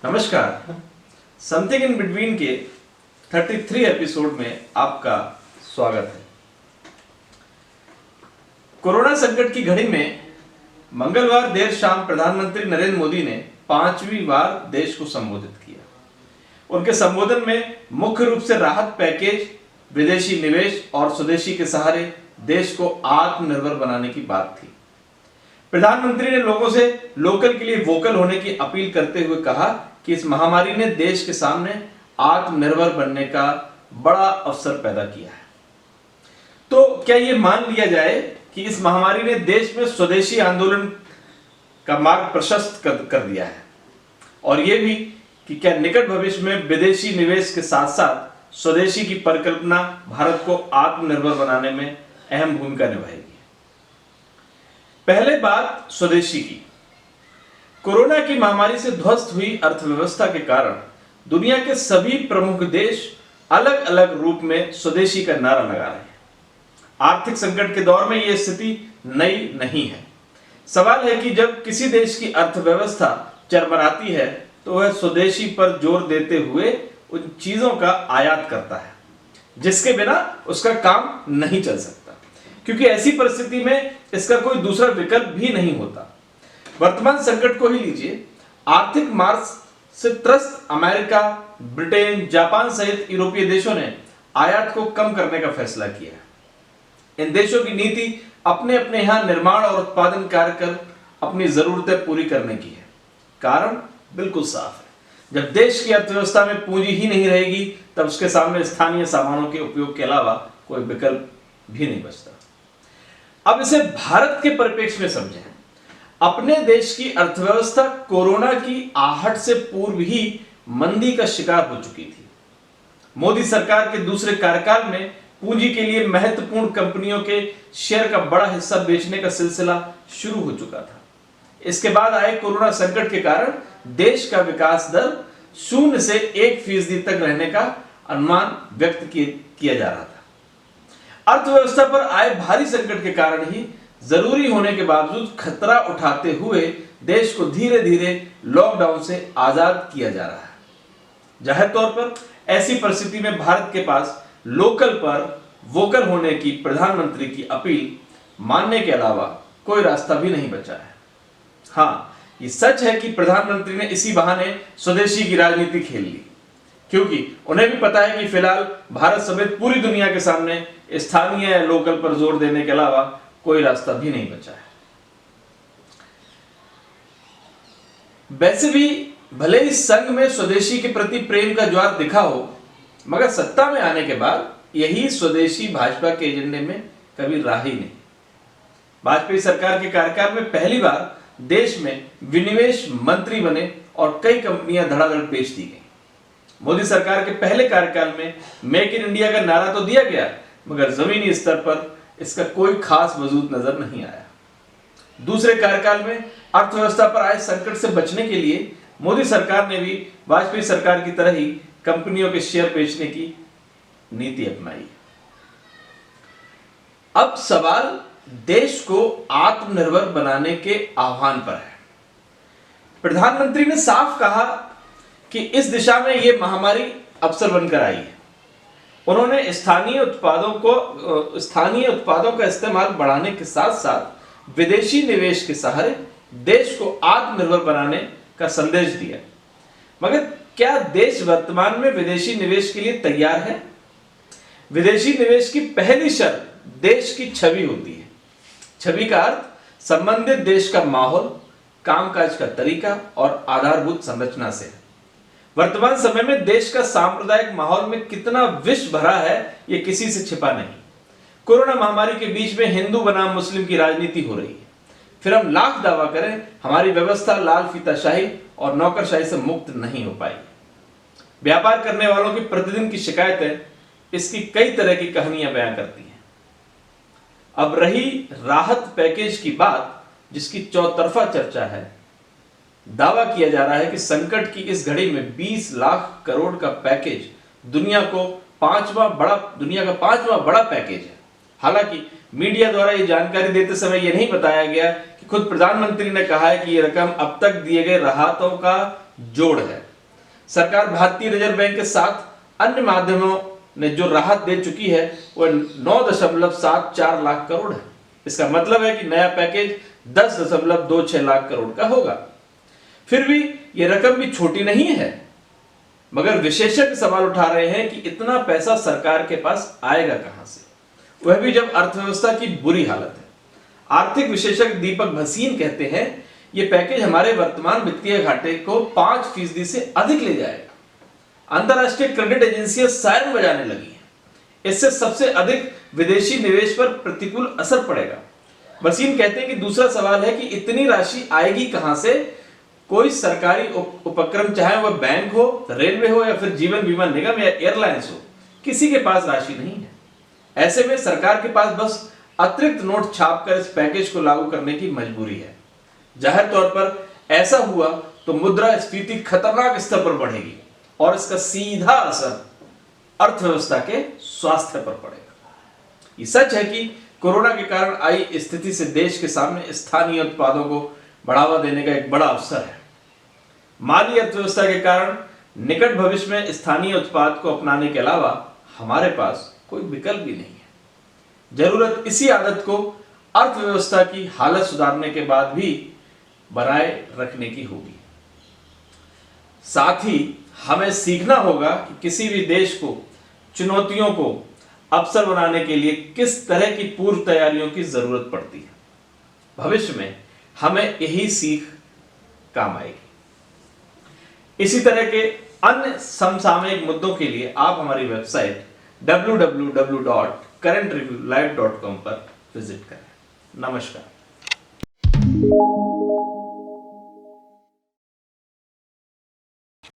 नमस्कार। Something in between के 33 episode में आपका स्वागत है। कोरोना संकट की घड़ी में मंगलवार देर शाम प्रधानमंत्री नरेंद्र मोदी ने 5वीं बार देश को संबोधित किया। उनके संबोधन में मुख्य रूप से राहत पैकेज, विदेशी निवेश और स्वदेशी के सहारे देश को आत्मनिर्भर बनाने की बात थी। प्रधानमंत्री ने लोगों से लोकल के लिए वोकल होने की अपील करते हुए कहा कि इस महामारी ने देश के सामने आत्मनिर्भर बनने का बड़ा अवसर पैदा किया है। तो क्या यह मान लिया जाए कि इस महामारी ने देश में स्वदेशी आंदोलन का मार्ग प्रशस्त कर दिया है, और यह भी कि क्या निकट भविष्य में विदेशी निवेश के साथ साथ स्वदेशी की परिकल्पना भारत को आत्मनिर्भर बनाने में अहम भूमिका निभाएगी। पहले बात स्वदेशी की। कोरोना की महामारी से ध्वस्त हुई अर्थव्यवस्था के कारण दुनिया के सभी प्रमुख देश अलग अलग रूप में स्वदेशी का नारा लगा रहे हैं। आर्थिक संकट के दौर में यह स्थिति नई नहीं है। सवाल है कि जब किसी देश की अर्थव्यवस्था चरमराती है तो वह स्वदेशी पर जोर देते हुए उन चीजों का आयात करता है जिसके बिना उसका काम नहीं चल सकता, क्योंकि ऐसी परिस्थिति में इसका कोई दूसरा विकल्प भी नहीं होता। वर्तमान संकट को ही लीजिए। आर्थिक मार से त्रस्त अमेरिका, ब्रिटेन, जापान सहित यूरोपीय देशों ने आयात को कम करने का फैसला किया है। इन देशों की नीति अपने अपने यहां निर्माण और उत्पादन कार्य कर अपनी जरूरतें पूरी करने की है। कारण बिल्कुल साफ है, जब देश की अर्थव्यवस्था में पूंजी ही नहीं रहेगी तब उसके सामने स्थानीय सामानों के उपयोग के अलावा कोई विकल्प भी नहीं बचता। अब इसे भारत के परिप्रेक्ष्य में समझें। अपने देश की अर्थव्यवस्था कोरोना की आहट से पूर्व ही मंदी का शिकार हो चुकी थी। मोदी सरकार के दूसरे कार्यकाल में पूंजी के लिए महत्वपूर्ण कंपनियों के शेयर का बड़ा हिस्सा बेचने का सिलसिला शुरू हो चुका था। इसके बाद आए कोरोना संकट के कारण देश का विकास दर 0 से 1% तक रहने का अनुमान व्यक्त किया जा रहा था। अर्थव्यवस्था पर आए भारी संकट के कारण ही जरूरी होने के बावजूद खतरा उठाते हुए देश को धीरे धीरे लॉकडाउन से आजाद किया जा रहा है। जाहिर तौर पर ऐसी परिस्थिति में भारत के पास लोकल पर वोकल होने की प्रधानमंत्री की अपील मानने के अलावा कोई रास्ता भी नहीं बचा है। हाँ, ये सच है कि प्रधानमंत्री ने इसी बहाने स्वदेशी की राजनीति खेल ली, क्योंकि उन्हें भी पता है कि फिलहाल भारत समेत पूरी दुनिया के सामने स्थानीय या लोकल पर जोर देने के अलावा कोई रास्ता भी नहीं बचा है। वैसे भी भले ही संघ में स्वदेशी के प्रति प्रेम का ज्वार दिखा हो, मगर सत्ता में आने के बाद यही स्वदेशी भाजपा के एजेंडे में कभी रहा ही नहीं। वाजपेयी सरकार के कार्यकाल में पहली बार देश में विनिवेश मंत्री बने और कई कंपनियां धड़ाधड़ बेच दी गई। मोदी सरकार के पहले कार्यकाल में मेक इन इंडिया का नारा तो दिया गया, मगर जमीनी स्तर पर इसका कोई खास वजूद नजर नहीं आया। दूसरे कार्यकाल में अर्थव्यवस्था पर आए संकट से बचने के लिए मोदी सरकार ने भी वाजपेयी सरकार की तरह ही कंपनियों के शेयर बेचने की नीति अपनाई। अब सवाल देश को आत्मनिर्भर बनाने के आह्वान पर है। प्रधानमंत्री ने साफ कहा कि इस दिशा में यह महामारी अवसर बनकर आई है। उन्होंने स्थानीय उत्पादों का इस्तेमाल बढ़ाने के साथ साथ विदेशी निवेश के सहारे देश को आत्मनिर्भर बनाने का संदेश दिया। मगर क्या देश वर्तमान में विदेशी निवेश के लिए तैयार है? विदेशी निवेश की पहली शर्त देश की छवि होती है। छवि का अर्थ संबंधित देश का माहौल, कामकाज का तरीका और आधारभूत संरचना से है। वर्तमान समय में देश का सांप्रदायिक माहौल में कितना विष भरा है यह किसी से छिपा नहीं। कोरोना महामारी के बीच में हिंदू बनाम मुस्लिम की राजनीति हो रही है। फिर हम लाख दावा करें, हमारी व्यवस्था लाल फीताशाही और नौकरशाही से मुक्त नहीं हो पाई। व्यापार करने वालों की प्रतिदिन की शिकायतें इसकी कई तरह की कहानियां बयां करती हैं। अब रही राहत पैकेज की बात, जिसकी चौतरफा चर्चा है। दावा किया जा रहा है कि संकट की इस घड़ी में 20 लाख करोड़ का पैकेज दुनिया का पांचवा बड़ा पैकेज है। हालांकि मीडिया द्वारा यह जानकारी देते समय यह नहीं बताया गया कि खुद प्रधानमंत्री ने कहा है कि यह रकम अब तक दिए गए राहतों का जोड़ है। सरकार भारतीय रिजर्व बैंक के साथ अन्य माध्यमों ने जो राहत दे चुकी है वह 9.74 लाख करोड़ है। इसका मतलब है कि नया पैकेज 10.26 लाख करोड़ का होगा। फिर भी यह रकम भी छोटी नहीं है, मगर विशेषज्ञ सवाल उठा रहे हैं कि इतना पैसा सरकार के पास आएगा कहां से, वह भी जब अर्थव्यवस्था की बुरी हालत है। आर्थिक विशेषज्ञ दीपक भसीन कहते हैं यह पैकेज हमारे वर्तमान वित्तीय घाटे को 5% से अधिक ले जाएगा। अंतरराष्ट्रीय क्रेडिट एजेंसियां सायरन बजाने लगी हैं। इससे सबसे अधिक विदेशी निवेश पर प्रतिकूल असर पड़ेगा। भसीन कहते हैं कि दूसरा सवाल है कि इतनी राशि आएगी कहां से। कोई सरकारी उपक्रम, चाहे वह बैंक हो, रेलवे हो या फिर जीवन बीमा निगम या एयरलाइंस हो, किसी के पास राशि नहीं है। ऐसे में सरकार के पास बस अतिरिक्त नोट छापकर इस पैकेज को लागू करने की मजबूरी है। जाहिर तौर पर ऐसा हुआ तो मुद्रास्फीति खतरनाक स्तर पर बढ़ेगी और इसका सीधा असर अर्थव्यवस्था के स्वास्थ्य पर पड़ेगा। ये सच है कि कोरोना के कारण आई स्थिति से देश के सामने स्थानीय उत्पादों को बढ़ावा देने का एक बड़ा अवसर है। माली अर्थव्यवस्था के कारण निकट भविष्य में स्थानीय उत्पाद को अपनाने के अलावा हमारे पास कोई विकल्प भी नहीं है। जरूरत इसी आदत को अर्थव्यवस्था की हालत सुधारने के बाद भी बनाए रखने की होगी। साथ ही हमें सीखना होगा कि किसी भी देश को चुनौतियों को अवसर बनाने के लिए किस तरह की पूर्व तैयारियों की जरूरत पड़ती है। भविष्य में हमें यही सीख काम आएगी। इसी तरह के अन्य समसामयिक मुद्दों के लिए आप हमारी वेबसाइट www.currentreviewlive.com पर विजिट करें। नमस्कार।